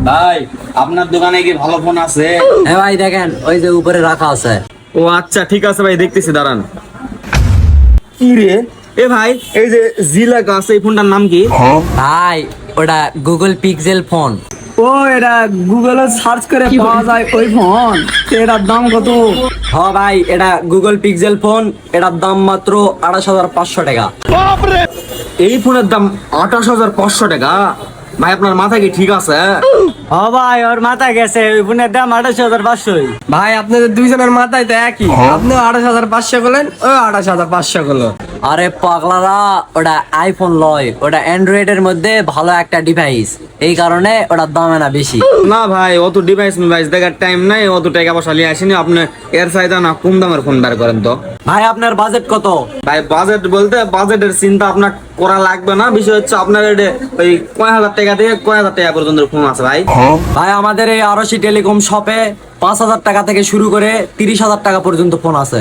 ভাই আপনার দোকানে কি ভালো ফোন আছে? হ্যাঁ ভাই দেখেন ওই যে উপরে রাখা আছে। ও আচ্ছা ঠিক আছে ভাই, দেখতেছি দাঁড়ান। কি রে এ ভাই, এই যে জি লেখা আছে এই ফোনটার নাম কি? ভাই ওটা গুগল পিক্সেল ফোন। ও এটা গুগলে সার্চ করে পাওয়া যায় ওই ফোন। এটার দাম কত? হ্যাঁ ভাই এটা গুগল পিক্সেল ফোন, এটার দাম মাত্র 28,500 টাকা। এই ফোনের দাম 28,500 টাকা? ভাই আপনার মাথা কি ঠিক আছে? ও ভাই ওর মাথায় গেছে, ওই ফোনের দাম 28,500। ভাই আপনাদের দুইজনের মাথায় তো একই, আপনি 28,500 বলেন, ও 28,500 বললো। আরে পাগলারা, ওটা আইফোন লয়, ওটা অ্যান্ড্রয়েড এর মধ্যে ভালো একটা ডিভাইস, এই কারণে ওটার দাম না বেশি। না ভাই, অত ডিভাইস দেখার টাইম নাই, অত টাকা পয়সা নিয়ে আসেনি। আপনি এর চাইতে না কম দামের ফোন বার করেন তো। ভাই আপনার বাজেট কত? ভাই বাজেট বলতে বাজেটের চিন্তা আপনার করা লাগবে না। বিষয় হচ্ছে আপনার ওই কয় হাজার টাকা থেকে কয় হাজার টাকা পর্যন্ত ফোন আছে ভাই? ভাই আমাদের এই আরশি টেলিকম শপে 5,000 টাকা থেকে শুরু করে 30,000 টাকা পর্যন্ত ফোন আছে।